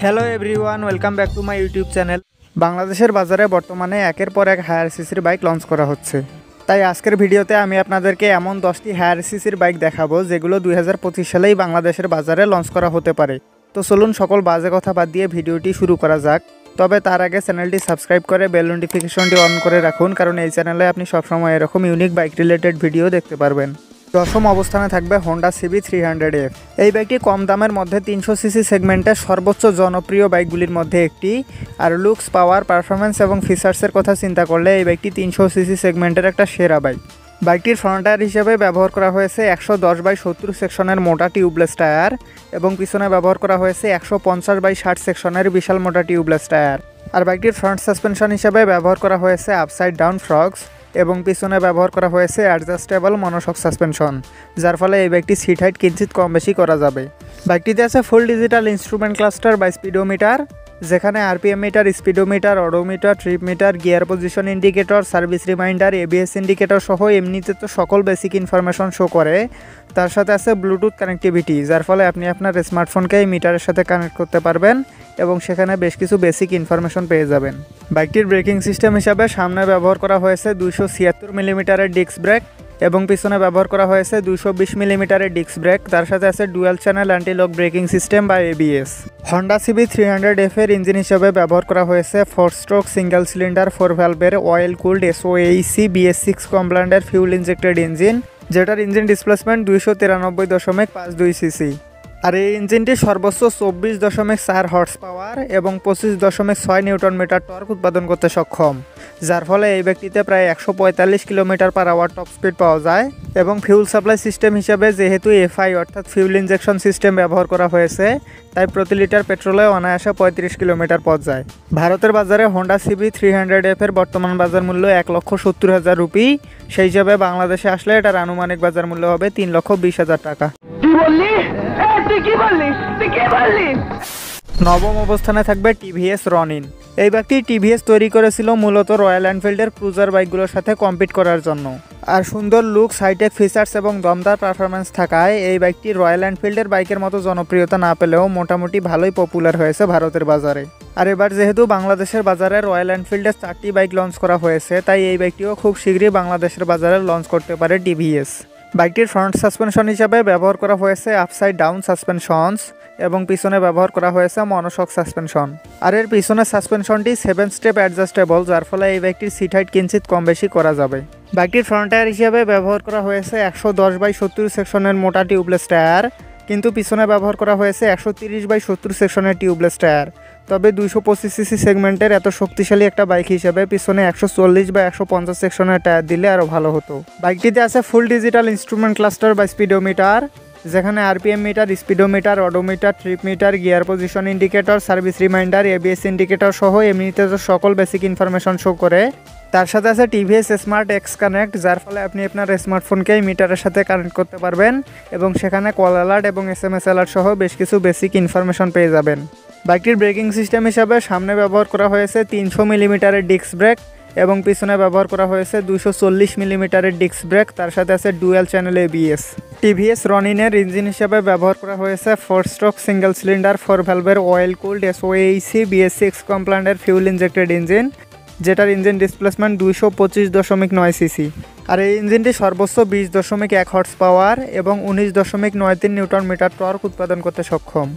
Hello everyone, welcome back to my YouTube channel. বাংলাদেশের বাজারে বর্তমানে একের পর এক হায়ার সিসির বাইক লঞ্চ করা হচ্ছে। তাই আজকের ভিডিওতে আমি আপনাদেরকে এমন 10টি হায়ার সিসির বাইক দেখাবো যেগুলো 2025 সালেই বাংলাদেশের বাজারে লঞ্চ করা হতে পারে। তো চলুন সকল বাজে কথা বাদ দিয়ে ভিডিওটি শুরু করা যাক। তবে তার আগে চ্যানেলটি সাবস্ক্রাইব করে বেল নোটিফিকেশনটি অন করে রাখুন, কারণ এই চ্যানেলে আপনি সবসময় এরকম ইউনিক বাইক রিলেটেড ভিডিও দেখতে পারবেন। দশম অবস্থানে থাকবে হোন্ডা সিবি 300F। এই বাইকটি কম দামের মধ্যে 300 সিসি সেগমেন্টের সর্বোচ্চ জনপ্রিয় বাইকগুলির মধ্যে একটি। আর লুকস, পাওয়ার, পারফরমেন্স এবং ফিচার্সের কথা চিন্তা করলে এই বাইকটি 300 সিসি সেগমেন্টের একটা সেরা বাইক। বাইকটির ফ্রন্ট টায়ার হিসেবে ব্যবহার করা হয়েছে 110/70 সেকশনের মোটা টিউবলেস টায়ার এবং পিছনে ব্যবহার করা হয়েছে 150/60 সেকশনের বিশাল মোটা টিউবলেস টায়ার। আর বাইকটির ফ্রন্ট সাসপেনশন হিসেবে ব্যবহার করা হয়েছে আপসাইড ডাউন ফ্রগস এবং পিছনে ব্যবহার করা হয়েছে অ্যাডজাস্টেবল মনোশক সাসপেনশন, যার ফলে এই বাইকটি সিট হাইট কিঞ্চিত কম বেশি করা যাবে। বাইকটিতে আছে ফুল ডিজিটাল ইনস্ট্রুমেন্ট ক্লাস্টার বা স্পিডোমিটার, যেখানে RPM meter, speedometer, odometer, trip meter, gear position indicator, service reminder, ABS indicator সহ এমনিতে তো সকল বেসিক ইনফরমেশন শো করে। তার সাথে আছে ব্লুটুথ কানেক্টিভিটি, যার ফলে আপনি আপনার স্মার্টফোনকে এই মিটারের সাথে কানেক্ট করতে পারবেন এবং সেখানে বেশ কিছু বেসিক ইনফরমেশন পেয়ে যাবেন। বাইকটির ব্রেকিং সিস্টেম হিসাবে সামনে ব্যবহার করা হয়েছে 276 মিলিমিটারের ডিস্ক ব্রেক এবং পিছনে ব্যবহার করা হয়েছে 220 মিলিমিটারের ডিস্ক ব্রেক। তার সাথে আছে dual channel anti lock braking system বা এবিএস। হন্ডা সিবি 300F এর ইঞ্জিন হিসেবে ব্যবহার করা হয়েছে 4 স্ট্রোক সিঙ্গেল সিলিন্ডার 4 ভ্যালভের অয়েল কুলড SOAC BS6 কমপ্লায়েন্টের ফিউল ইনজেক্টেড ইঞ্জিন, যেটার ইঞ্জিন ডিসপ্লেসমেন্ট 293.52 সিসি। আর এই ইঞ্জিনটি সর্বোচ্চ 24.4 হর্স পাওয়ার এবং 25.6 নিউটন মিটার টর্ক উৎপাদন করতে সক্ষম, যার ফলে এই বাইকটিতে প্রায় 145 কিলোমিটার/আওয়ার টপ স্পিড পাওয়া যায়। এবং ফিউল সাপ্লাই সিস্টেম হিসাবে যেহেতু এফআই অর্থাৎ ফিউল ইনজেকশন সিস্টেম ব্যবহার করা হয়েছে, তাই প্রতি লিটার পেট্রোলে অনায়াসে 35 কিলোমিটার পথ যায়। ভারতের বাজারে হোন্ডা সিবি 300F এর বর্তমান বাজার মূল্য 1,70,000 রুপি। সেই হিসাবে বাংলাদেশে আসলে এটার আনুমানিক বাজার মূল্য হবে 3,20,000 টাকা। নবম অবস্থানে থাকবে টিভিএস রনিন। এই বাইকটি টিভিএস তৈরি করেছিল মূলত রয়্যাল এনফিল্ডের ক্রুজার বাইকগুলোর সাথে কম্পিট করার জন্য। আর সুন্দর লুকস, হাইটেক ফিচার্স এবং দমদার পারফরমেন্স থাকায় এই বাইকটি রয়্যাল এনফিল্ডের বাইকের মতো জনপ্রিয়তা না পেলেও মোটামুটি ভালোই পপুলার হয়েছে ভারতের বাজারে। আর এবার যেহেতু বাংলাদেশের বাজারে রয়্যাল এনফিল্ডের 4টি বাইক লঞ্চ করা হয়েছে, তাই এই বাইকটিও খুব শীঘ্রই বাংলাদেশের বাজারে লঞ্চ করতে পারে টিভিএস। বাইকটির ফ্রন্ট সাসপেনশন হিসাবে ব্যবহার করা হয়েছে আপসাইড ডাউন সাসপেনশনস এবং পিছনে ব্যবহার করা হয়েছে মনোশক সাসপেনশন। আর এর পিছনের সাসপেনশনটি 7 স্টেপ অ্যাডজাস্টেবল, যার ফলে এই বাইকটির সিট হাইট কিঞ্চিত কম বেশি করা যাবে। বাইকটির ফ্রন্ট টায়ার হিসেবে ব্যবহার করা হয়েছে 110/70 সেকশনের মোটা টিউবলেস টায়ার, কিন্তু পিছনে ব্যবহার করা হয়েছে 130/70 সেকশনের টিউবলেস টায়ার। তবে 225 সিসি সেগমেন্টের এত শক্তিশালী একটা বাইক হিসেবে পিছনে 140 বা 150 সেকশনের টায়ার দিলে আরও ভালো হতো। বাইকটিতে আছে ফুল ডিজিটাল ইনস্ট্রুমেন্ট ক্লাস্টার বা স্পিডোমিটার, যেখানে RPM meter, speedometer, odometer, trip meter, gear position indicator, service reminder, ABS indicator সহ এমনিতে তো সকল বেসিক ইনফরমেশন শো করে। তার সাথে আছে টিভিএস স্মার্ট এক্স কানেক্ট, যার ফলে আপনি আপনার স্মার্টফোনকে এই মিটারের সাথে কানেক্ট করতে পারবেন এবং সেখানে কল অ্যালার্ট এবং SMS অ্যালার্ট সহ বেশ কিছু বেসিক ইনফরমেশন পেয়ে যাবেন। বাইকটির ব্রেকিং সিস্টেম হিসাবে সামনে ব্যবহার করা হয়েছে 300 মিলিমিটারের ডিস্ক ব্রেক এবং পিছনে ব্যবহার করা হয়েছে 240 মিলিমিটারের ডিস্ক ব্রেক। তার সাথে আছে ডুয়াল চ্যানেল এবিএস। টিভিএস রনিনের ইঞ্জিন হিসেবে ব্যবহার করা হয়েছে 4 স্ট্রোক সিঙ্গেল সিলিন্ডার 4 ভ্যালভের অয়েল কুলড SOAC BS6 কমপ্লায়েন্টের ফিউল ইনজেক্টেড ইঞ্জিন, যেটার ইঞ্জিন ডিসপ্লেসমেন্ট 225.9 সিসি। আর এই ইঞ্জিনটি সর্বোচ্চ 20.1 হর্স পাওয়ার এবং 19.93 নিউটন মিটার টর্ক উৎপাদন করতে সক্ষম,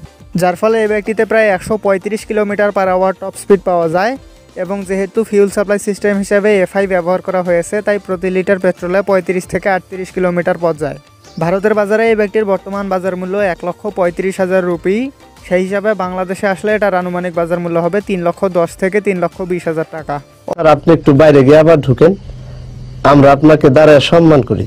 যার ফলে এই বাইকটিতে প্রায় 135 কিলোমিটার/আওয়ার টপ স্পিড পাওয়া যায়। এবং যেহেতু ফিউল সাপ্লাই সিস্টেম হিসেবে এফআই ব্যবহার করা হয়েছে, তাই প্রতি লিটার পেট্রোলে 35 থেকে 38 কিলোমিটার পথ যায়। ভারতের বাজারে এই বাইকটির বর্তমান বাজার মূল্য 1,35,000 রুপি। সেই হিসাবে বাংলাদেশে আসলে এটার আনুমানিক বাজার মূল্য হবে 3,10,000 থেকে 3,20,000 টাকা। আর আপনি একটু বাইরে গিয়ে আবার ঢুকেন, আমরা আপনাকে দাঁড়ায় সম্মান করি।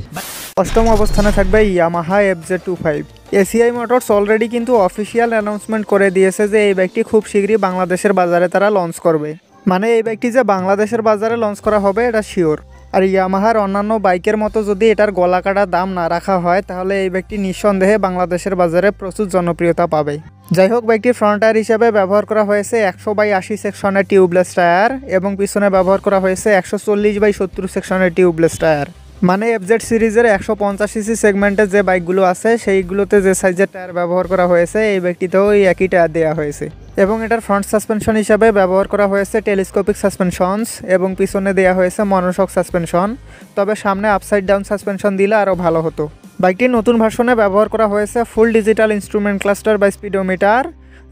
অষ্টম অবস্থানে থাকবে Yamaha FZ25। ACI motors already কিন্তু অফিসিয়াল অ্যানাউন্সমেন্ট করে দিয়েছে যে এই বাইকটি খুব শীঘ্রই বাংলাদেশের বাজারে তারা লঞ্চ করবে। মানে এই বাইকটি যে বাংলাদেশের বাজারে লঞ্চ করা হবে এটা শিওর। আর ইয়ামাহার অন্যান্য বাইকের মতো যদি এটার গলা কাটা দাম না রাখা হয়, তাহলে এই বাইকটি নিঃসন্দেহে বাংলাদেশের বাজারে প্রচুর জনপ্রিয়তা পাবে। যাই হোক, বাইকটির ফ্রন্ট টায়ার হিসাবে ব্যবহার করা হয়েছে 100/80 সেকশনের টিউবলেস টায়ার এবং পিছনে ব্যবহার করা হয়েছে 140/70 সেকশনের টিউবলেস টায়ার। মানে এফজেড সিরিজের 150 সিসি সেগমেন্টের যে বাইকগুলো আছে সেইগুলোতে যে সাইজের টায়ার ব্যবহার করা হয়েছে এই বাইকটিতেও এই একই টায়ার দেওয়া হয়েছে। এবং এটার ফ্রন্ট সাসপেনশন হিসাবে ব্যবহার করা হয়েছে টেলিস্কোপিক সাসপেনশনস এবং পিছনে দেওয়া হয়েছে মনোশক সাসপেনশন, তবে সামনে আপসাইড ডাউন সাসপেনশন দিলে আরও ভালো হতো। বাইকটির নতুন ভার্সনে ব্যবহার করা হয়েছে ফুল ডিজিটাল ইনস্ট্রুমেন্ট ক্লাস্টার বা স্পিডোমিটার,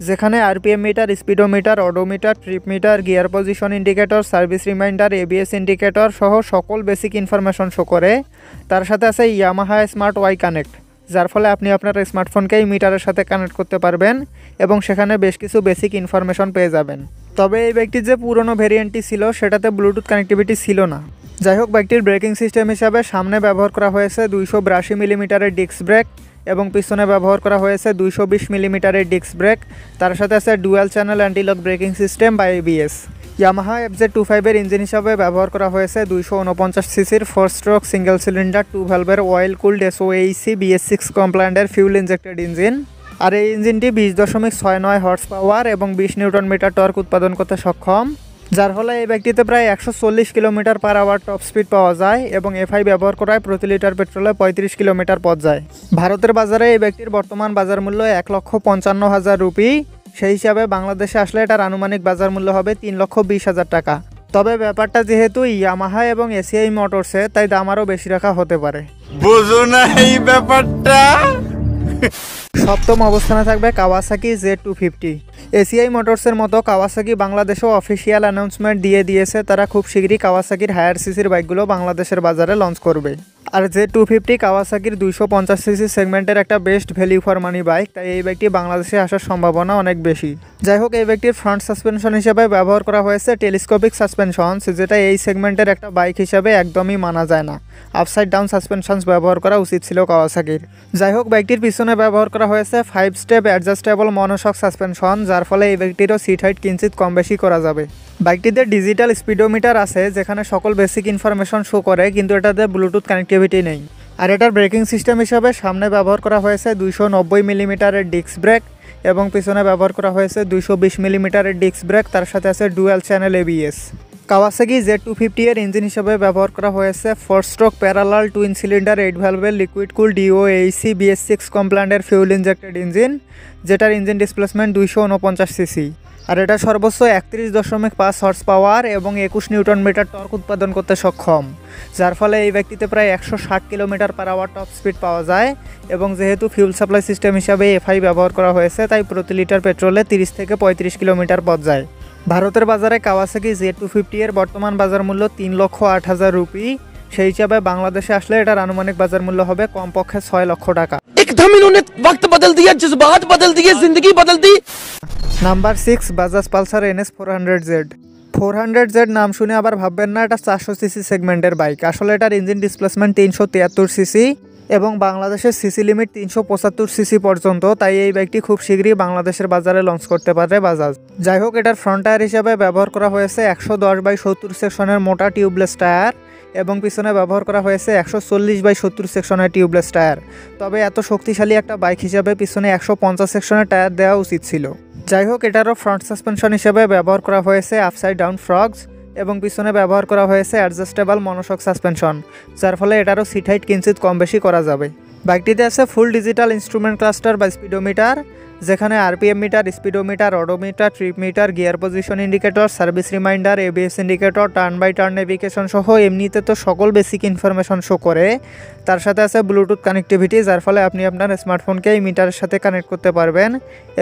যেখানে RPM meter, speedometer, odometer, trip meter, gear position indicator, service reminder, ABS indicator সহ সকল বেসিক ইনফরমেশন শো করে। তার সাথে আছে ইয়ামাহা স্মার্ট ওয়াই কানেক্ট, যার ফলে আপনি আপনার স্মার্টফোনকে এই মিটারের সাথে কানেক্ট করতে পারবেন এবং সেখানে বেশ কিছু বেসিক ইনফরমেশন পেয়ে যাবেন। তবে এই বাইকটির যে পুরনো ভেরিয়েন্টটি ছিল সেটাতে ব্লুটুথ কানেক্টিভিটি ছিল না। যাই হোক, বাইকটির ব্রেকিং সিস্টেম হিসাবে সামনে ব্যবহার করা হয়েছে 282 মিলিমিটারের ডিস্ক ব্রেক এবং পিছনে ব্যবহার করা হয়েছে 220 মিলিমিটারের ডিস্ক ব্রেক। তার সাথে আছে dual channel anti-lock braking system বা এবিএস। ইয়ামাহা FZ25 এর ইঞ্জিন হিসাবে ব্যবহার করা হয়েছে 249 সিসির 4 স্ট্রোক সিঙ্গেল সিলিন্ডার 2 ভ্যালভের অয়েল কুলড SOAC BS6 কমপ্লায়েন্টের ফিউল ইনজেক্টেড ইঞ্জিন। আর এই ইঞ্জিনটি 20.69 হর্স পাওয়ার এবং 20 নিউটন মিটার টর্ক উৎপাদন করতে সক্ষম, যার ফলে এই বাইকটিতে প্রায় 140 kilometer per hour top speed পাওয়া যায় এবং এফআই ব্যবহার করায় প্রতি লিটার পেট্রোলে 35 কিলোমিটার পথ যায়। ভারতের বাজারে এই বাইকটির বর্তমান বাজার মূল্য 1,55,000 রুপি। সেই হিসাবে বাংলাদেশে আসলে এটার আনুমানিক বাজার মূল্য হবে 3,20,000 টাকা। তবে ব্যাপারটা যেহেতু ইয়ামাহা এবং এসিআই মোটরসে, তাই দাম আরও বেশি রাখা হতে পারে। বুঝো না এই ব্যাপারটা। সপ্তম অবস্থানে থাকবে কাওয়াসাকি Z250। এসিআই মোটরসের মতো কাওয়াসাকি বাংলাদেশেও অফিসিয়াল অ্যানাউন্সমেন্ট দিয়ে দিয়েছে তারা খুব শীঘ্রই কাওয়াসাকির হায়ার সিসির বাইকগুলো বাংলাদেশের বাজারে লঞ্চ করবে। আর Z250 কাওয়াসাকির 250 সিসি সেগমেন্টের একটা best value for money bike, তাই এই বাইকটি বাংলাদেশে আসার সম্ভাবনা অনেক বেশি। যাই হোক, এই বাইকটির ফ্রন্ট সাসপেনশন হিসেবে ব্যবহার করা হয়েছে টেলিস্কোপিক সাসপেনশনস, যেটা এই সেগমেন্টের একটা বাইক হিসাবে একদমই মানা যায় না। আপসাইড ডাউন সাসপেনশনস ব্যবহার করা উচিত ছিল কাওয়াসাকির। যাই হোক, বাইকটির পিছনে ব্যবহার করা হয়েছে 5 স্টেপ অ্যাডজাস্টেবল মনোশক সাসপেনশন, যার ফলে এই বাইকটিরও সিট হাইট কিঞ্চিত কম বেশি করা যাবে। বাইকটিতে ডিজিটাল স্পিডোমিটার আছে, যেখানে সকল বেসিক ইনফরমেশন শো করে, কিন্তু এটাতে ব্লুটুথ কানেক্টিভিটি নেই। আর এটার ব্রেকিং সিস্টেম হিসাবে সামনে ব্যবহার করা হয়েছে 290 মিলিমিটারের ডিস্ক ব্রেক এবং পিছনে ব্যবহার করা হয়েছে 220 মিলিমিটারের ডিস্ক ব্রেক। তার সাথে আছে dual channel ABS. Kawasaki Z250 এর ইঞ্জিন হিসেবে ব্যবহার করা হয়েছে 4 স্ট্রোক প্যারালাল টুইন সিলিন্ডার 8 ভ্যালভের লিকুইড কুল DOAC BS6 কমপ্লায়েন্টের ফিউল ইনজেক্টেড ইঞ্জিন, যেটার ইঞ্জিন ডিসপ্লেসমেন্ট 249 সিসি। আর এটা সর্বোচ্চ 31.5 হর্স পাওয়ার এবং 21 নিউটন মিটার টর্ক উৎপাদন করতে সক্ষম, যার ফলে এই ব্যক্তিতে প্রায় 160 kilometer per hour top speed পাওয়া যায়। এবং যেহেতু ফিউল সাপ্লাই সিস্টেম হিসাবে এফআই ব্যবহার করা হয়েছে, তাই প্রতি লিটার পেট্রোলে 30 থেকে 35 কিলোমিটার পথ যায়। ভারতের বাজারে কাওয়াসাকি Z250 এর বর্তমান বাজার মূল্য 3,08,000 রুপি। সেই হিসাবে বাংলাদেশে আসলে এটার আনুমানিক বাজার মূল্য হবে কমপক্ষে 6 লক্ষ টাকা। एकदम इन्होंने वक्त बदल दिया, जज्बात बदल दिए, जिंदगी बदल दी। Number 6, Bajaj Pulsar NS 400Z। 400Z নাম শুনে আবার ভাববেন না এটা 400 সিসি সেগমেন্টের বাইক। আসলে এটার ইঞ্জিন ডিসপ্লেসমেন্ট 373 সিসি এবং বাংলাদেশের সিসি লিমিট 375 সিসি পর্যন্ত, তাই এই বাইকটি খুব শীঘ্রই বাংলাদেশের বাজারে লঞ্চ করতে পারে বাজাজ। যাই হোক, এটার ফ্রন্ট টায়ার হিসাবে ব্যবহার করা হয়েছে 110/70 সেকশনের মোটা টিউবলেস টায়ার এবং পিছনে ব্যবহার করা হয়েছে 140/70 সেকশনের টিউবলেস টায়ার। তবে এত শক্তিশালী একটা বাইক হিসাবে পিছনে 150 সেকশনের টায়ার দেওয়া উচিত ছিল। যাই হোক, এটারও ফ্রন্ট সাসপেনশন হিসেবে ব্যবহার করা হয়েছে আপসাইড ডাউন ফ্রগস এবং পিছনে ব্যবহার করা হয়েছে অ্যাডজাস্টেবল মনোশক সাসপেনশন, যার ফলে এটারও সিট হাইট কিঞ্চিত কম বেশি করা যাবে। বাইকটিতে আছে ফুল ডিজিটাল ইনস্ট্রুমেন্ট ক্লাস্টার বা স্পিডোমিটার, যেখানে RPM meter, speedometer, odometer, trip meter, gear position indicator, service reminder, ABS indicator, turn by turn navigation সহ এমনিতে তো সকল বেসিক ইনফরমেশন শো করে। তার সাথে আছে ব্লুটুথ কানেক্টিভিটি, যার ফলে আপনি আপনার স্মার্টফোনকে এই মিটারের সাথে কানেক্ট করতে পারবেন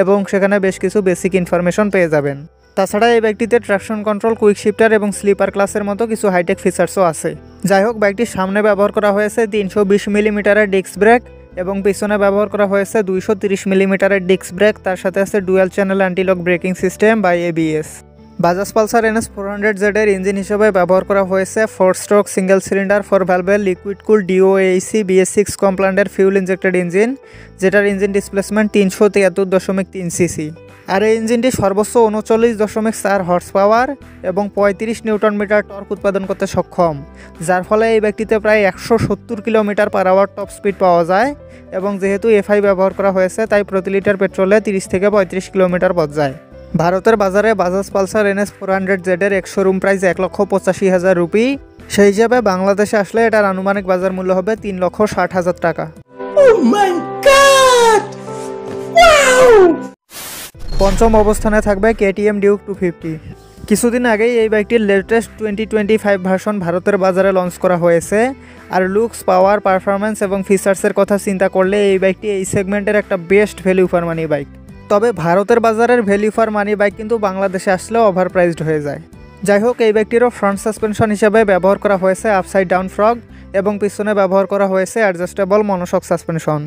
এবং সেখানে বেশ কিছু বেসিক ইনফরমেশন পেয়ে যাবেন। তাছাড়া এই বাইকটিতে ট্র্যাকশন কন্ট্রোল, কুইক শিফটার এবং স্লিপার ক্লাসের মতো কিছু হাইটেক ফিচার্সও আছে। যাই হোক, বাইকটির সামনে ব্যবহার করা হয়েছে 320 মিলিমিটারের ডিস্ক ব্রেক এবং পিছনে ব্যবহার করা হয়েছে 230 মিলিমিটারের ডিস্ক ব্রেক। তার সাথে আছে dual channel anti-lock braking system বা ABS. Bajaj Pulsar NS 400Z এর ইঞ্জিন হিসেবে ব্যবহার করা হয়েছে 4 স্ট্রোক সিঙ্গেল সিলিন্ডার 4 ভ্যালভের লিকুইড কুল DOAC BS6 কমপ্লায়েন্টের ফিউল ইনজেক্টেড ইঞ্জিন, যেটার ইঞ্জিন ডিসপ্লেসমেন্ট 373.3 সিসি। আর এই ইঞ্জিনটি সর্বোচ্চ 39.4 হর্স পাওয়ার এবং 35 নিউটন মিটার টর্ক উৎপাদন করতে সক্ষম, যার ফলে এই ব্যক্তিতে প্রায় 170 kilometer per hour top speed পাওয়া যায়। এবং যেহেতু এফআই ব্যবহার করা হয়েছে, তাই প্রতি লিটার পেট্রোলে 30 থেকে 35 কিলোমিটার পথ যায়। ভারতের বাজারে বাজাজ পালসার NS 400Z এর এক শোরুম প্রাইস 1,85,000 রুপি। সেই হিসাবে বাংলাদেশে আসলে এটার আনুমানিক বাজার মূল্য হবে 3,60,000 টাকা। পঞ্চম অবস্থানে থাকবে কেটিএম ডিউক 250। কিছুদিন আগেই এই বাইকটির লেটেস্ট 2025 ভার্সন ভারতের বাজারে লঞ্চ করা হয়েছে। আর লুকস, পাওয়ার, পারফরম্যান্স এবং ফিচার্সের কথা চিন্তা করলে এই বাইকটি এই সেগমেন্টের একটা best value for money bike. তবে ভারতের বাজারের ভ্যালু ফর মানি বাইক কিন্তু বাংলাদেশে আসলেও ওভারপ্রাইজড হয়ে যায়। যাই হোক, এই বাইকটিরও ফ্রন্ট সাসপেনশন হিসেবে ব্যবহার করা হয়েছে আপসাইড ডাউন ফ্রগ এবং পিছনে ব্যবহার করা হয়েছে অ্যাডজাস্টেবল মনোশক সাসপেনশন।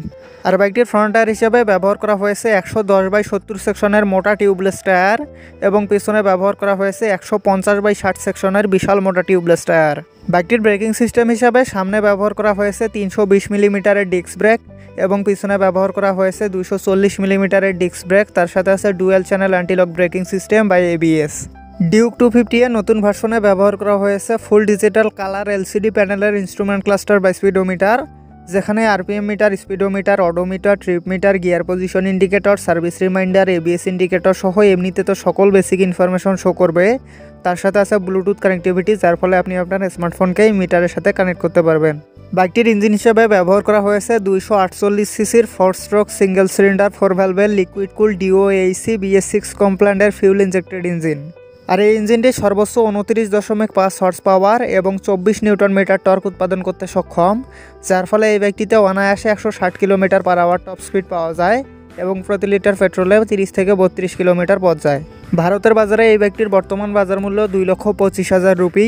আর বাইকটির ফ্রন্ট টায়ার হিসেবে ব্যবহার করা হয়েছে 110/70 সেকশনের মোটা টিউবলেস টায়ার এবং পিছনে ব্যবহার করা হয়েছে 150/60 সেকশনের বিশাল মোটা টিউবলেস টায়ার। বাইকটির ব্রেকিং সিস্টেম হিসাবে সামনে ব্যবহার করা হয়েছে 320 মিলিমিটারের ডিস্ক ব্রেক এবং পিছনে ব্যবহার করা হয়েছে 240 মিলিমিটারের ডিস্ক ব্রেক। তার সাথে আছে dual channel antilock braking system by ABS। Duke 250 এর নতুন ভার্সনে ব্যবহার করা হয়েছে ফুল ডিজিটাল কালার এলসিডি প্যানেলের ইনস্ট্রুমেন্ট ক্লাস্টার বা স্পিডোমিটার, যেখানে RPM meter, speedometer, odometer, trip meter, gear position indicator, service reminder, ABS indicator সহ এমনিতে তো সকল বেসিক ইনফরমেশন শো করবে। তার সাথে আছে ব্লুটুথ কানেক্টিভিটি, যার ফলে আপনি আপনার স্মার্টফোনকেই মিটারের সাথে কানেক্ট করতে পারবেন। বাইকটির ইঞ্জিন হিসেবে ব্যবহার করা হয়েছে 248 সিসির 4 স্ট্রোক সিঙ্গেল সিলিন্ডার 4 ভ্যালভের লিকুইড কুল DOAC BS6 কমপ্ল্যান্ডের ফিউল ইনজেক্টেড ইঞ্জিন। আর এই ইঞ্জিনটি সর্বোচ্চ 29.5 হর্স পাওয়ার এবং 24 নিউটন মিটার টর্ক উৎপাদন করতে সক্ষম, যার ফলে এই বাইকটিতে অনায়াসে 160 kilometer per hour top speed পাওয়া যায় এবং প্রতি লিটার পেট্রোলে 30 থেকে 32 কিলোমিটার পথ যায়। ভারতের বাজারে এই বাইকটির বর্তমান বাজার মূল্য 2,25,000 রুপি।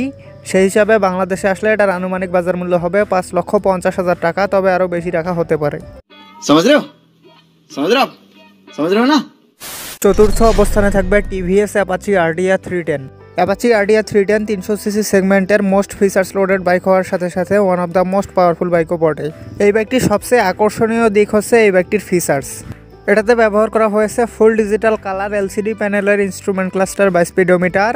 সেই হিসাবে বাংলাদেশে আসলে এটার আনুমানিক বাজার মূল্য হবে 5,50,000 টাকা, তবে আরও বেশি টাকা হতে পারে। समझ रहे हो ना? চতুর্থ অবস্থানে থাকবে TVS Apache RDR 310। Apache RDR 310 300 CC সেগমেন্টের মোস্ট ফিচার্স লোডেড বাইক হওয়ার সাথে সাথে one of the most powerful বাইকও বটে। এই বাইকটির সবচেয়ে আকর্ষণীয় দিক হচ্ছে এই বাইকটির ফিচার্স। এটাতে ব্যবহার করা হয়েছে ফুল ডিজিটাল কালার এলসিডি প্যানেলের ইনস্ট্রুমেন্ট ক্লাস্টার বা স্পিডোমিটার,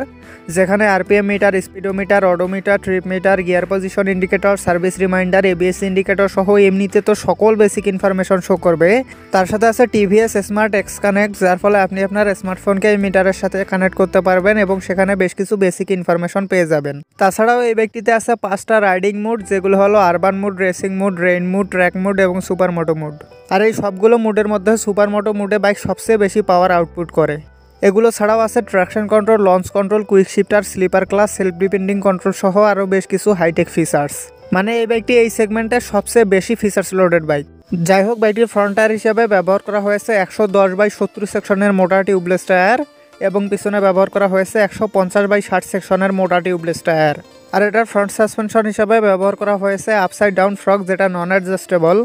যেখানে RPM meter, speedometer, odometer, trip meter, gear position indicator, service reminder, ABS indicator সহ এমনিতে তো সকল বেসিক ইনফরমেশন শো করবে। তার সাথে আছে টিভিএস স্মার্ট এক্স কানেক্ট, যার ফলে আপনি আপনার স্মার্টফোনকে এই মিটারের সাথে কানেক্ট করতে পারবেন এবং সেখানে বেশ কিছু বেসিক ইনফরমেশন পেয়ে যাবেন। তাছাড়াও এই বাইকটিতে আছে 5টা রাইডিং মুড, যেগুলো হলো urban mode, racing mode, rain mode, track mode এবং সুপার মোটো মুড। আর এই সবগুলো মুডের মধ্যে সুপার মোটো মুডে বাইক সবচেয়ে বেশি পাওয়ার আউটপুট করে। এগুলো ছাড়াও আছে traction control, launch control, quick shifter, slipper clutch, self depending control সহ আরও বেশ কিছু হাইটেক ফিচার্স। মানে এই বাইকটি এই সেগমেন্টের সবচেয়ে বেশি ফিচার্স লোডেড বাইক। যাই হোক, বাইকটির ফ্রন্ট টায়ার হিসাবে ব্যবহার করা হয়েছে 110/70 সেকশনের মোটা টিউবলেস টায়ার এবং পিছনে ব্যবহার করা হয়েছে 150/60 সেকশনের মোটা টিউবলেস টায়ার। আর এটার ফ্রন্ট সাসপেনশন হিসাবে ব্যবহার করা হয়েছে আপসাইড ডাউন ফ্রগ, যেটা নন অ্যাডজাস্টেবল,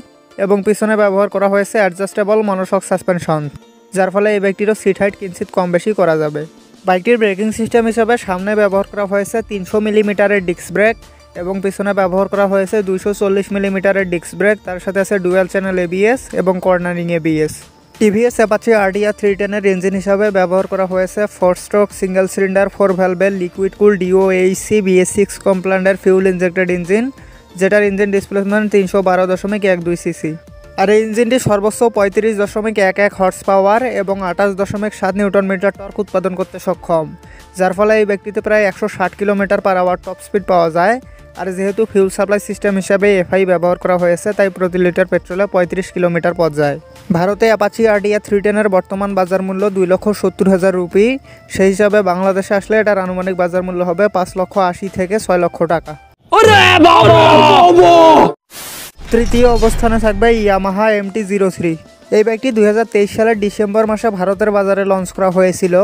এবং পিছনে ব্যবহার করা হয়েছে অ্যাডজাস্টেবল মনোশক সাসপেনশন, যার ফলে এই বাইকটিরও সিট হাইট কিঞ্চিত কম বেশি করা যাবে। বাইকটির ব্রেকিং সিস্টেম হিসাবে সামনে ব্যবহার করা হয়েছে 300 মিলিমিটারের ডিস্ক ব্রেক এবং পিছনে ব্যবহার করা হয়েছে 240 মিলিমিটারের ডিস্ক ব্রেক। তার সাথে আছে ডুয়েল চ্যানেল ABS এবং cornering ABS। TVS Apache RDR 310 এর ইঞ্জিন হিসাবে ব্যবহার করা হয়েছে 4 স্ট্রোক সিঙ্গেল সিলিন্ডার 4 ভ্যালভের লিকুইড কুল DOAC BS6 কমপ্ল্যান্ডের ফিউল ইনজেক্টেড ইঞ্জিন, যেটার ইঞ্জিন ডিসপ্লেসমেন্ট 312.12 সিসি। আর এই ইঞ্জিনটি সর্বোচ্চ 35.11 হর্স পাওয়ার এবং 28.7 নিউটন মিটার টর্ক উৎপাদন করতে সক্ষম, যার ফলে এই বাইকটিতে প্রায় 160 kilometer per hour top speed পাওয়া যায়। আর যেহেতু ফিউল সাপ্লাই সিস্টেম হিসাবে FI ব্যবহার করা হয়েছে, তাই প্রতি লিটার পেট্রোলে 35 কিলোমিটার পথ যায়। ভারতে অ্যাপাচি RDR 310 এর বর্তমান বাজার মূল্য 2,70,000 রুপি। সেই হিসাবে বাংলাদেশে আসলে এটার আনুমানিক বাজার মূল্য হবে 5,80,000 থেকে 6,00,000 টাকা। তৃতীয় অবস্থানে থাকবে ইয়ামাহা MT-03। এই বাইকটি 2023 সালের ডিসেম্বর মাসে ভারতের বাজারে লঞ্চ করা হয়েছিল,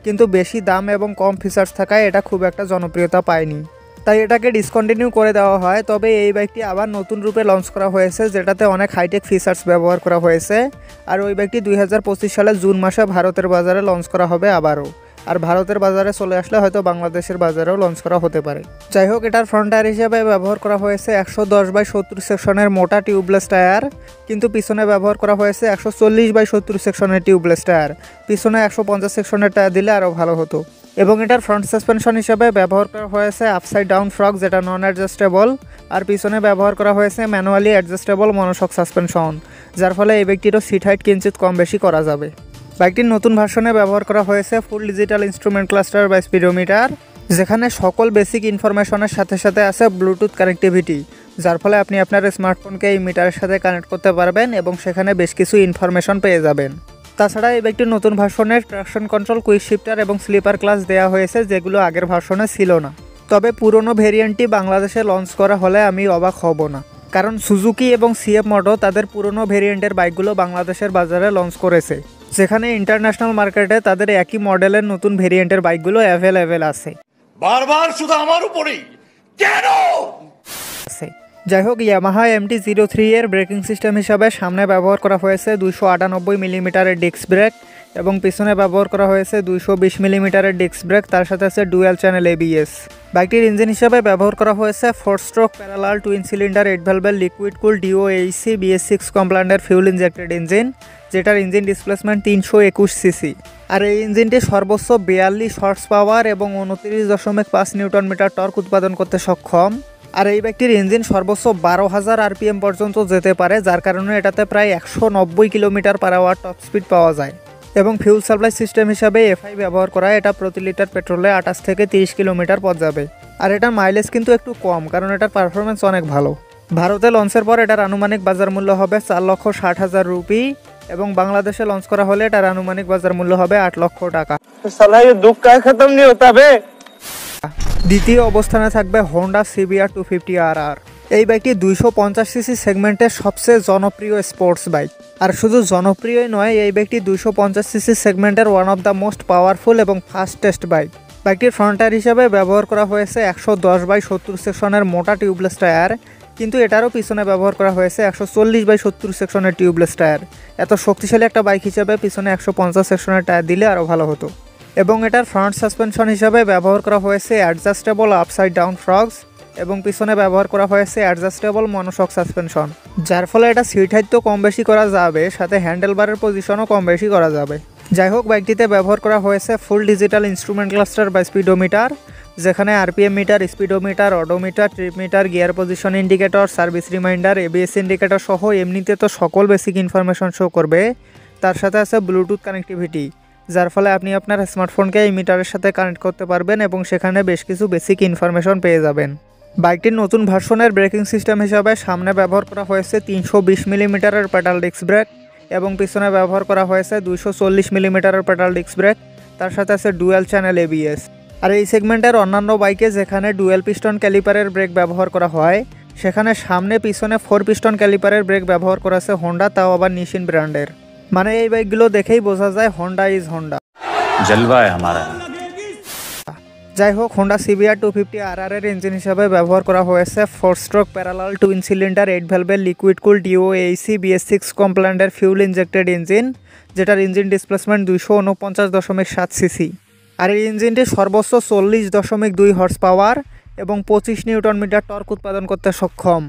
কিন্তু বেশি দাম এবং কম ফিচার্স থাকায় এটা খুব একটা জনপ্রিয়তা পায়নি, তাই এটাকে ডিসকন্টিনিউ করে দেওয়া হয়। তবে এই বাইকটি আবার নতুন রূপে লঞ্চ করা হয়েছে, যেটাতে অনেক হাইটেক ফিচার্স ব্যবহার করা হয়েছে। আর ওই বাইকটি 2025 সালের জুন মাসে ভারতের বাজারে লঞ্চ করা হবে আবারও। আর ভারতের বাজারে চলে আসলে হয়তো বাংলাদেশের বাজারেও লঞ্চ করা হতে পারে। যাই হোক, এটার ফ্রন্ট টায়ার হিসেবে ব্যবহার করা হয়েছে 110/70 সেকশনের মোটা টিউবলেস টায়ার, কিন্তু পিছনে ব্যবহার করা হয়েছে 140/70 সেকশনের টিউবলেস টায়ার। পিছনে 150 সেকশনের টায়ার দিলে আরও ভালো হতো। এবং এটার ফ্রন্ট সাসপেনশন হিসাবে ব্যবহার করা হয়েছে আপসাইড ডাউন ফ্রগ, যেটা নন অ্যাডজাস্টেবল, আর পিছনে ব্যবহার করা হয়েছে ম্যানুয়ালি অ্যাডজাস্টেবল মনোশক সাসপেনশন, যার ফলে এই বাইকটিরও সিট হাইট কিঞ্চিত কম বেশি করা যাবে। বাইকটির নতুন ভার্সনে ব্যবহার করা হয়েছে ফুল ডিজিটাল ইনস্ট্রুমেন্ট ক্লাস্টার বা স্পিডোমিটার, যেখানে সকল বেসিক ইনফরমেশনের সাথে সাথে আছে ব্লুটুথ কানেক্টিভিটি, যার ফলে আপনি আপনার স্মার্টফোনকে এই মিটারের সাথে কানেক্ট করতে পারবেন এবং সেখানে বেশ কিছু ইনফরমেশন পেয়ে যাবেন। তাছাড়া এই বাইকটির নতুন ভার্সনের ট্রাকশন কন্ট্রোল, কুইক শিফটার এবং স্লিপার ক্লাচ দেওয়া হয়েছে, যেগুলো আগের ভার্সনে ছিল না। তবে পুরনো ভেরিয়েন্টটি বাংলাদেশে লঞ্চ করা হলে আমি অবাক হব না, কারণ সুজুকি এবং সিএফ মোটো তাদের পুরনো ভেরিয়েন্টের বাইকগুলো বাংলাদেশের বাজারে লঞ্চ করেছে, যেখানে ইন্টারন্যাশনাল মার্কেটে তাদের একই মডেলের নতুন ভেরিয়েন্টের বাইকগুলো অ্যাভেলেবেল আছে। বারবার শুধু আমার উপরেই কেন? যাই হোক, ইয়ামাহা MT-03 এর ব্রেকিং সিস্টেম হিসাবে সামনে ব্যবহার করা হয়েছে 298 মিলিমিটারের ডিস্ক ব্রেক এবং পিছনে ব্যবহার করা হয়েছে 220 মিলিমিটারের ডিস্ক ব্রেক, তার সাথে আছে ডুয়াল চ্যানেল ABS। বাইকটির ইঞ্জিন হিসাবে ব্যবহার করা হয়েছে 4 স্ট্রোক প্যারালাল টুইন সিলিন্ডার 8 ভ্যালভের লিকুইড কুল DOAC BS6 কমপ্লায়েন্টের ফিউল ইনজেক্টেড ইঞ্জিন, যেটার ইঞ্জিন ডিসপ্লেসমেন্ট 321 সিসি। আর এই ইঞ্জিনটি সর্বোচ্চ 42 হর্স পাওয়ার এবং 29.5 নিউটন মিটার টর্ক উৎপাদন করতে সক্ষম। আর এই বাইকটির ইঞ্জিন সর্বোচ্চ 12,000 RPM পর্যন্ত যেতে পারে, যার কারণে এটাতে প্রায় 190 kilometer per hour top speed পাওয়া যায়। এবং ফিউল সাপ্লাই সিস্টেম হিসাবে FI ব্যবহার করা, এটা প্রতি লিটার পেট্রোলে 28 থেকে 30 কিলোমিটার পথ যাবে। আর এটার মাইলেজ কিন্তু একটু কম, কারণ এটার পারফরমেন্স অনেক ভালো। ভারতে লঞ্চের পর এটার আনুমানিক বাজার মূল্য হবে 4,60,000 রুপি এবং বাংলাদেশে লঞ্চ করা হলে এটার আনুমানিক বাজার মূল্য হবে 8 লক্ষ টাকা। দ্বিতীয় অবস্থানে থাকবে হোন্ডা CBR 250RR। এই বাইকটি 250 সিসি সেগমেন্টের সবচেয়ে জনপ্রিয় স্পোর্টস বাইক। আর শুধু জনপ্রিয়ই নয়, এই বাইকটি 250 সিসি সেগমেন্টের one of the most powerful এবং ফাস্টেস্ট বাইক। বাইকটির ফ্রন্ট টায়ার হিসাবে ব্যবহার করা হয়েছে 110/70 সেকশনের মোটা টিউবলেস টায়ার, কিন্তু এটারও পিছনে ব্যবহার করা হয়েছে 140/70 সেকশনের টিউবলেস টায়ার। এত শক্তিশালী একটা বাইক হিসাবে পিছনে 150 সেকশনের টায়ার দিলে আরও ভালো হতো। এবং এটার ফ্রন্ট সাসপেনশন হিসাবে ব্যবহার করা হয়েছে অ্যাডজাস্টেবল আপসাইড ডাউন ফ্রগস এবং পিছনে ব্যবহার করা হয়েছে অ্যাডজাস্টেবল মনোশক সাসপেনশন, যার ফলে এটা সিট হাইট তো কম বেশি করা যাবে, সাথে হ্যান্ডেলবারের পজিশনও কম বেশি করা যাবে। যাই হোক, বাইকটিতে ব্যবহার করা হয়েছে ফুল ডিজিটাল ইনস্ট্রুমেন্ট ক্লাস্টার বা স্পিডোমিটার, যেখানে RPM meter, speedometer, odometer, trip meter, gear position indicator, service reminder, ABS indicator সহ এমনিতে তো সকল বেসিক ইনফরমেশন শো করবে। তার সাথে আছে ব্লুটুথ কানেক্টিভিটি, যার ফলে আপনি আপনার স্মার্টফোনকে এই মিটারের সাথে কানেক্ট করতে পারবেন এবং সেখানে বেশ কিছু বেসিক ইনফরমেশন পেয়ে যাবেন। বাইকটির নতুন ভার্সনের ব্রেকিং সিস্টেম হিসাবে সামনে ব্যবহার করা হয়েছে 320 মিলিমিটারের পেডাল ডিস্ক ব্রেক এবং পিছনে ব্যবহার করা হয়েছে 240 মিলিমিটারের পেডাল ডিস্ক ব্রেক, তার সাথে আছে ডুয়াল চ্যানেল ABS। আর এই সেগমেন্টের অন্যান্য বাইকে যেখানে ডুয়াল পিস্টন ক্যালিপারের ব্রেক ব্যবহার করা হয়, সেখানে সামনে পিছনে 4 পিস্টন ক্যালিপারের ব্রেক ব্যবহার করেছে হোন্ডা, তাও আবার নিশিন ব্র্যান্ডের। মানে এই বাইকগুলো দেখেই বোঝা যায় হোন্ডা ইজ হোন্ডা। জলवा है हमारा। যাই হোক, হোন্ডা CBR 250RR এর ইঞ্জিন হিসাবে ব্যবহার করা হয়েছে 4 স্ট্রোক প্যারালাল টুইন সিলিন্ডার 8 ভ্যালভের লিকুইড কুল DOAC BS6 কমপ্লায়েন্টের ফিউল ইনজেক্টেড ইঞ্জিন, যেটার ইঞ্জিন ডিসপ্লেসমেন্ট 249.7 সিসি। আর এই ইঞ্জিনটি সর্বোচ্চ 40.2 হর্স পাওয়ার এবং 25 নিউটন মিটার টর্ক উৎপাদন করতে সক্ষম,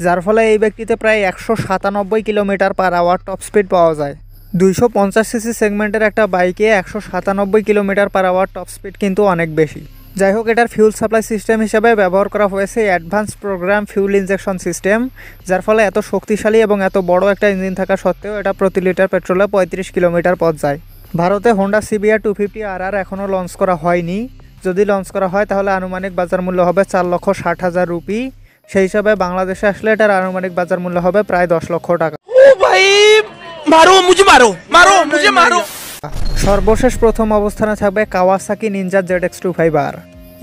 যার ফলে এই ব্যক্তিতে প্রায় 197 kilometer per hour top speed পাওয়া যায়। 250 সিসি সেগমেন্টের একটা বাইকে 197 kilometer per hour top speed কিন্তু অনেক বেশি। যাই হোক, এটার ফিউল সাপ্লাই সিস্টেম হিসেবে ব্যবহার করা হয়েছে advance program fuel injection system, যার ফলে এত শক্তিশালী এবং এত বড় একটা ইঞ্জিন থাকা সত্ত্বেও এটা প্রতি লিটার পেট্রোলে 35 কিলোমিটার পথ যায়। ভারতে হোন্ডা CBR 250RR এখনও লঞ্চ করা হয়নি। যদি লঞ্চ করা হয় তাহলে আনুমানিক বাজার মূল্য হবে 4,60,000 রুপি। সেই হিসাবে বাংলাদেশে আসলে এটার আনুমানিক বাজার মূল্য হবে প্রায় 10 লক্ষ টাকা। ओ भाई मारो मुझे मारो मारो मुझे मारो। সর্বশেষ প্রথম অবস্থানে থাকবে কাওয়াসাকি নিনজা ZX25R।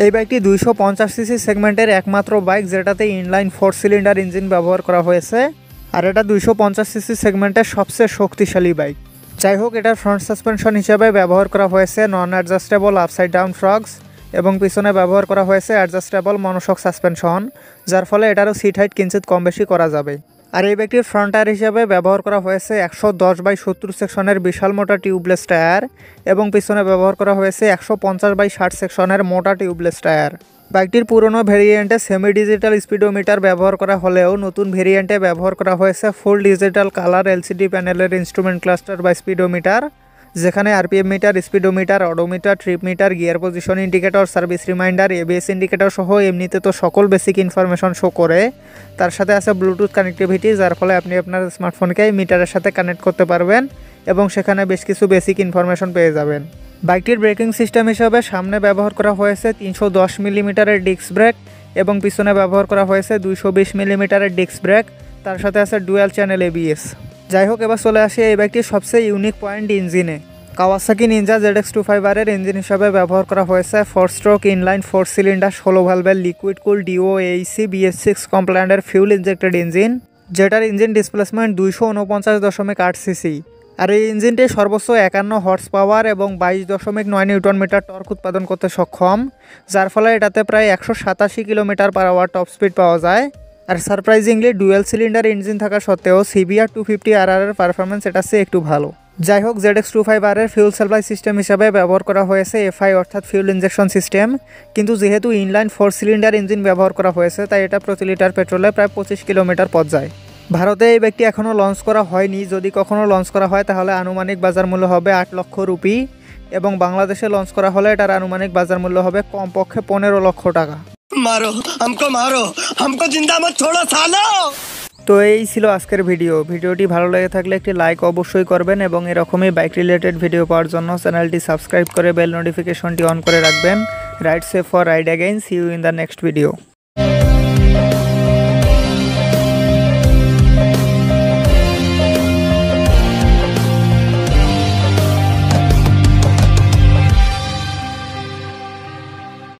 এই বাইকটি 250 সিসি সেগমেন্টের একমাত্র বাইক যেটাতে ইনলাইন 4 সিলিন্ডার ইঞ্জিন ব্যবহার করা হয়েছে, আর এটা 250 সিসি সেগমেন্টের সবচেয়ে শক্তিশালী বাইক। যাই হোক, এটার ফ্রন্ট সাসপেনশন হিসেবে ব্যবহার করা হয়েছে নন অ্যাডজাস্টেবল আপসাইড ডাউন ফ্রগস এবং পিছনে ব্যবহার করা হয়েছে অ্যাডজাস্টেবল মনোশক সাসপেনশন, যার ফলে এটারও সিট হাইট কিঞ্চিত কম বেশি করা যাবে। আর এই বাইকটির ফ্রন্ট টায়ার হিসাবে ব্যবহার করা হয়েছে 110/70 সেকশনের বিশাল মোটা টিউবলেস টায়ার এবং পিছনে ব্যবহার করা হয়েছে 150/60 সেকশনের মোটা টিউবলেস টায়ার। বাইকটির পুরনো ভেরিয়েন্টে সেমি ডিজিটাল স্পিডোমিটার ব্যবহার করা হলেও নতুন ভেরিয়েন্টে ব্যবহার করা হয়েছে ফুল ডিজিটাল কালার LCD প্যানেলের ইনস্ট্রুমেন্ট ক্লাস্টার বা স্পিডোমিটার, যেখানে RPM meter, speedometer, odometer, trip meter, gear position indicator, service reminder, ABS indicator সহ এমনিতে তো সকল বেসিক ইনফরমেশন শো করে। তার সাথে আছে ব্লুটুথ কানেক্টিভিটি, যার ফলে আপনি আপনার স্মার্টফোনকে মিটারের সাথে কানেক্ট করতে পারবেন এবং সেখানে বেশ কিছু বেসিক ইনফরমেশন পেয়ে যাবেন। বাইকটির ব্রেকিং সিস্টেম হিসাবে সামনে ব্যবহার করা হয়েছে 310 মিলিমিটারের ডিস্ক ব্রেক এবং পিছনে ব্যবহার করা হয়েছে 220 মিলিমিটারের ডিস্ক ব্রেক, তার সাথে আছে ডুয়াল চ্যানেল ABS। যাই হোক, এবার চলে আসি এই বাইকটির সবচেয়ে ইউনিক পয়েন্ট ইঞ্জিনে। কাওয়াসাকি নিনজা ZX25R এর ইঞ্জিন হিসাবে ব্যবহার করা হয়েছে 4 স্ট্রোক ইনলাইন 4 সিলিন্ডার 16 ভালভের লিকুইড কুল DOAC BS6 কমপ্লায়েন্টের ফিউল ইনজেক্টেড ইঞ্জিন, যেটার ইঞ্জিন ডিসপ্লেসমেন্ট 249.8 সিসি। আর এই ইঞ্জিনটি সর্বোচ্চ 51 হর্স পাওয়ার এবং 22.9 নিউটন মিটার টর্ক উৎপাদন করতে সক্ষম, যার ফলে এটাতে প্রায় 187 kilometer per hour top speed পাওয়া যায়। আর সারপ্রাইজিংলি ডুয়েল সিলিন্ডার ইঞ্জিন থাকা সত্ত্বেও CBR 250RR এর পারফরমেন্স এটার চেয়ে একটু ভালো। যাই হোক, ZX25R এর ফিউল সাপ্লাই সিস্টেম হিসাবে ব্যবহার করা হয়েছে FI অর্থাৎ ফিউল ইনজেকশন সিস্টেম, কিন্তু যেহেতু ইনলাইন 4 সিলিন্ডার ইঞ্জিন ব্যবহার করা হয়েছে তাই এটা প্রতি লিটার পেট্রোলে প্রায় 25 কিলোমিটার পথ যায়। ভারতে এই বাইকটি এখনও লঞ্চ করা হয়নি, যদি কখনও লঞ্চ করা হয় তাহলে আনুমানিক বাজার মূল্য হবে 8 লক্ষ রুপি, এবং বাংলাদেশে লঞ্চ করা হলে এটার আনুমানিক বাজার মূল্য হবে কমপক্ষে 15 লক্ষ টাকা। मारो हमको जिंदा मत छोड़ो सालो। তো এই ছিল আজকের ভিডিওটি ভালো লেগে থাকলে একটি লাইক অবশ্যই করবেন এবং এরকমই বাইক রিলেটেড ভিডিও পাওয়ার জন্য চ্যানেলটি সাবস্ক্রাইব করে বেল নোটিফিকেশনটি অন করে রাখবেন। Ride safe for ride again, see you in the next video.